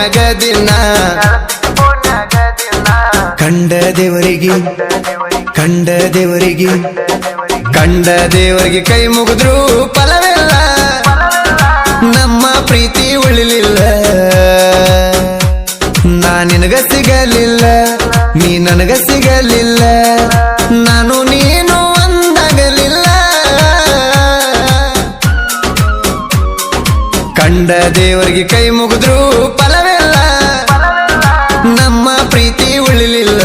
ಫೋನ್ಯಾಗ ದಿನ ಕಂಡ ದೇವರಿಗೆ ಕೈ ಮುಗಿದ್ರು ಫಲವಿಲ್ಲ ನಮ್ಮ ಪ್ರೀತಿ ಉಳಿಲಿಲ್ಲ ನಾ ನಿನಗ ಸಿಗಲಿಲ್ಲ ನೀ ನನಗ ಸಿಗಲಿಲ್ಲ ನಾನು ನೀನು ಒಂದಾಗಲಿಲ್ಲ ಕಂಡ ದೇವರಿಗೆ ಕೈ ಮುಗಿದ್ರು ಫಲವಿಲ್ಲ ನಮ್ಮ ಪ್ರೀತಿ ಉಳಿಲಿಲ್ಲ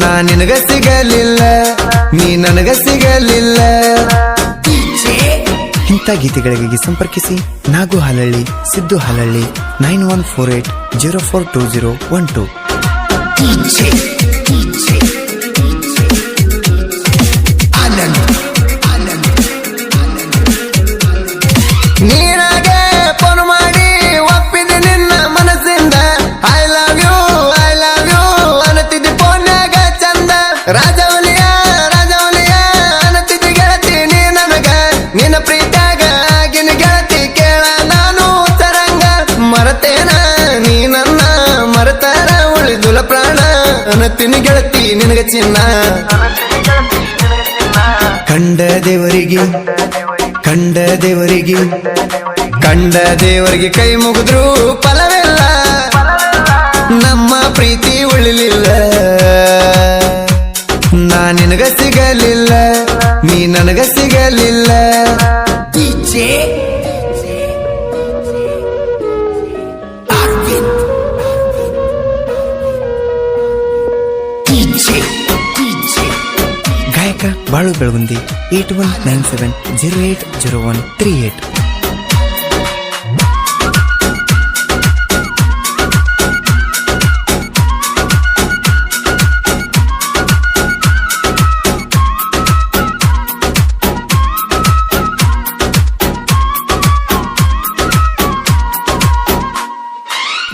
ನಾ ನಿನಗ ಸಿಗಲಿಲ್ಲ ನೀ ನನಗ ಸಿಗಲಿಲ್ಲ ಇಂಥ ಗೀತೆಗಳಿಗಾಗಿ ಸಂಪರ್ಕಿಸಿ ನಾಗು ಹಾಲಳ್ಳಿ ಸಿದ್ದು ಹಾಲಳ್ಳಿ 9148042012 ನೀನಾಗೆ ಫೋನ್ ಮಾಡಿ ಒಪ್ಪಿದೆ ನಿನ್ನ ಮನಸ್ಸಿಂದ ಐ ಲವ್ ಯು ಅನ್ನತಿದ್ದೆ ಫೋನ್ಯಾಗ ಚಂದ ರಾಜವಲಿಯ ಅನ್ನತಿದ್ದೆ ಗೆಳತಿ ನೀ ನನಗ ನಿನ್ನ ಪ್ರೀತ್ಯಾಗ ಆಗಿನ ಗೆಳತಿ ಕೇಳ ನಾನು ತರಂಗ ಮರತೇನ ನೀ ನನ್ನ ಮರತಾರ ಉಳಿದುಲ ಪ್ರಾಣ ಅನ್ನತಿನ ಗೆಳತಿ ನಿನಗ ಚಿನ್ನ ಕಂಡ ದೇವರಿಗೆ ಕೈ ಮುಗಿದ್ರು ಫಲವಿಲ್ಲ ನಮ್ಮ ಪ್ರೀತಿ ಉಳಿಲಿಲ್ಲ ನಾ ನಿನಗ ಸಿಗಲಿಲ್ಲ ನೀ ನನಗ ಸಿಗಲಿಲ್ಲ ಗಾಯಕ ಬಾಳು ಬೆಳಗುಂದಿ 8197080138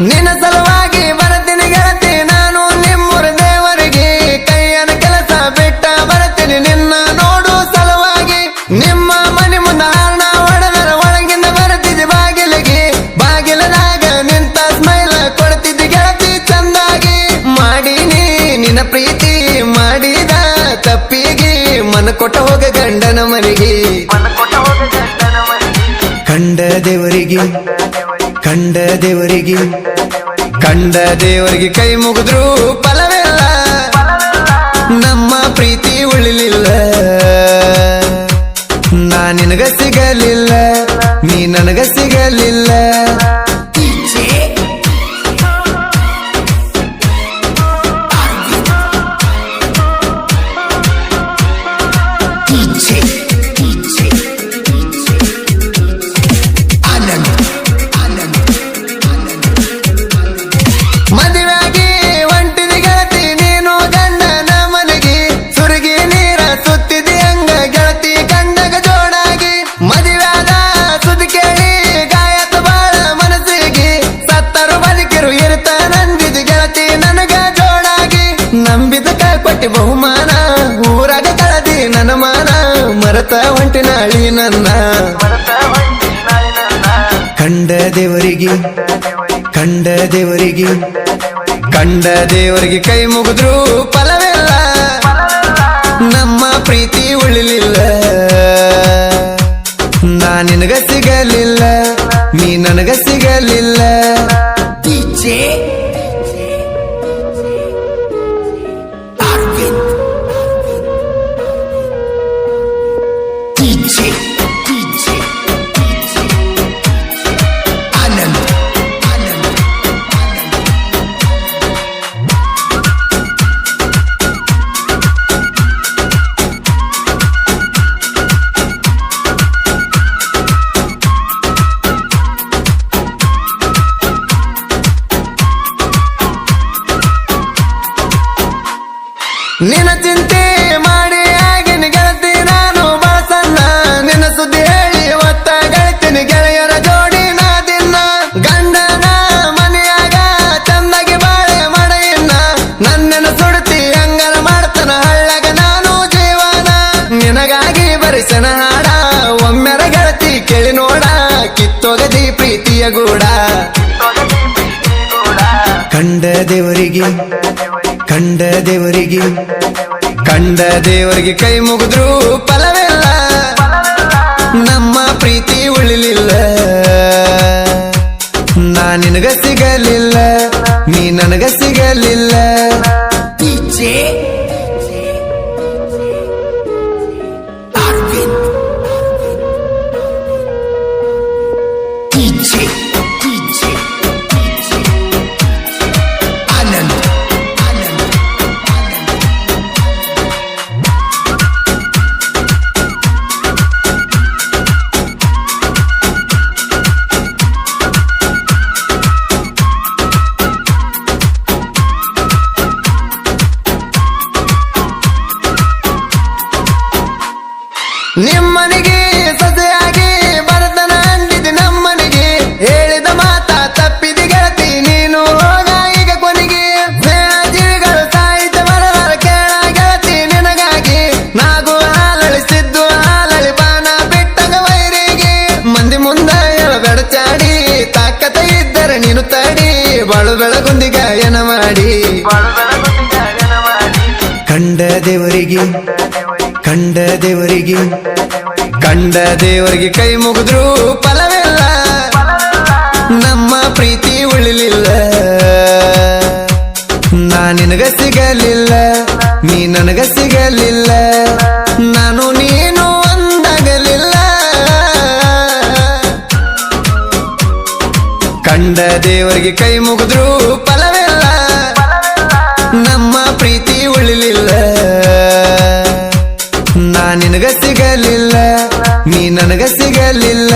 ನಿನ್ನ ಸಲುವಾಗಿ ಬರ್ತೀನಿ ಗೆಳತಿ ನಾನು ನಿಮ್ಮೂರ ದೇವರಿಗೆ ಕೈಯನ ಕೆಲಸ ಬಿಟ್ಟ ಬರ್ತೀನಿ ನಿನ್ನ ನೋಡು ಸಲುವಾಗಿ ನಿಮ್ಮ ಮನೆ ಮುಂದ ಹಾರ್ನ ಹೊಡೆದರ ಒಳಗಿಂದ ಬರ್ತಿದ್ದೆ ಬಾಗಿಲದಾಗ ನಿಂತ ಸ್ಮೈಲ್ ಕೊಡ್ತಿದ್ದೆ ಗೆಳತಿ ಚಂದಾಗಿ ಮಾಡೀನಿ ನಿನ್ನ ಪ್ರೀತಿ ಮಾಡಿದ ತಪ್ಪಿಗೆ ಮನ ಕೊಟ್ಟ ಹೋಗ ಗಂಡನ ಮನೆಗೆ ಕಂಡ ದೇವರಿಗೆ ಕೈ ಮುಗಿದ್ರು ಫಲವಿಲ್ಲ ನಮ್ಮ ಪ್ರೀತಿ ಉಳಿಲಿಲ್ಲ ನಾ ನಿನಗ ಸಿಗಲಿಲ್ಲ ನೀ ನನಗ ಸಿಗಲಿಲ್ಲ ಮದುವೆಯಾಗಿ ಒಂಟಿದ ಗೆಳತಿ ನೀನು ಗಂಡನ ಮನೆಗೆ ಸುರುಗಿ ನೀರ ಸುತ್ತಿದಿ ಹಂಗ ಗೆಳತಿ ಗಂಡಗ ಜೋಡಾಗಿ ಮದುವೆಯಾದ ಸುದ್ದಿ ಕೇಳಿ ಗಾಯತ ಬಾಳ ಮನಸ್ಸಿಗೆ ಸತ್ತರು ಬದುಕಿರು ಇರುತ್ತ ನಂದಿದ ಗೆಳತಿ ನನಗ ಜೋಡಾಗಿ ನಂಬಿದ ಕೊಟ್ಟಿ ಬಹುಮಾನ ಊರಾಗ ಕಳದಿ ನನ್ನ ಮಾನ ಮರತ ಒಂಟಿ ನಾಳಿ ನನ್ನ ಕಂಡ ದೇವರಿಗೆ ಕೈ ಮುಗಿದ್ರು ಫಲವಿಲ್ಲ ನಮ್ಮ ಪ್ರೀತಿ ಉಳಿಲಿಲ್ಲ ನಾ ನಿನಗ ಸಿಗಲಿಲ್ಲ ನೀ ನನಗ ಸಿಗಲಿಲ್ಲ ನಿನ್ನ ಚಿಂತೆ ಮಾಡಿ ಆಗಿನ ಗೆಳತಿ ನಾನು ಬಳಸನ್ನ ನಿನ್ನ ಸುದ್ದಿ ಹೇಳಿ ಒತ್ತ ಗೆಳತಿನ ಗೆಳೆಯರ ಜೋಡಿ ನಾ ದಿನ ಗಂಡನ ಮನೆಯಾಗ ಚಂದಾಗಿ ಬಾಳೆ ಮಡೆಯನ್ನ ನನ್ನನ ಸುಡ್ತಿ ಹಂಗರ ಮಾಡ್ತನ ಹಳ್ಳಗ ನಾನು ಜೀವನ ನಿನಗಾಗಿ ಬರಿಸನ ಹಾಡ ಒಮ್ಮೆರ ಗೆಳತಿ ಕೇಳಿ ನೋಡ ಕಿತ್ತೋಗದಿ ಪ್ರೀತಿಯ ಗೂಡ ದೇವರಿಗೆ ಕಂಡ ದೇವರಿಗೆ ಕಂಡ ದೇವರಿಗೆ ಕೈ ಮುಗಿದ್ರು ಫಲವಿಲ್ಲ ನಮ್ಮ ಪ್ರೀತಿ ಉಳಿಲಿಲ್ಲ ನಾ ನಿನಗ ಸಿಗಲಿಲ್ಲ ನೀ ನನಗ ಸಿಗಲಿಲ್ಲ ನಿಮ್ಮನಿಗೆ ಸೊಸೆಯಾಗಿ ಬರತನ ಅಂದಿದೆ ನಮ್ಮನಿಗೆ ಹೇಳಿದ ಮಾತ ತಪ್ಪಿದೆ ಗೆಳತಿ ನೀನು ಹೋಗ ಈಗ ಕೊನೆಗೆ ಜೀವಿಗಳು ಸಾಹಿತ್ಯ ಬರಲಾರ ಕೇಳ ಗೆಳತಿ ನಿನಗಾಗಿ ನಾಗು ಹಾಲಳಿಸಿದ್ದು ಹಾಲಳಿ ಬಾನ ಬಿಟ್ಟಂಗ ವೈರಿಗೆ ಮಂದಿ ಮುಂದ ಹೇಳಬೇಡ ಚಾಡಿ ತಾಕತ ಇದ್ದರೆ ನೀನು ತಡಿ ಬಾಳು ಬೆಳಗುಂದಿ ಗಾಯನ ಮಾಡಿ ಕಂಡ ದೇವರಿಗೆ ಕಂಡ ದೇವರಿಗೆ ಕಂಡ ದೇವರಿಗೆ ಕೈ ಮುಗಿದ್ರು ಫಲವಿಲ್ಲ ನಮ್ಮ ಪ್ರೀತಿ ಉಳಿಲಿಲ್ಲ ನಾ ನಿನಗ ಸಿಗಲಿಲ್ಲ ನೀ ನನಗ ಸಿಗಲಿಲ್ಲ ನಾನು ನೀನು ಒಂದಾಗಲಿಲ್ಲ ಕಂಡ ದೇವರಿಗೆ ಕೈ ಮುಗಿದ್ರು ಫಲವಿಲ್ಲ ನಮ್ಮ ಪ್ರೀತಿ ಉಳಿಲಿಲ್ಲ ನಾ ನಿನಗ ಸಿಗಲಿಲ್ಲ ನೀ ನನಗ ಸಿಗಲಿಲ್ಲ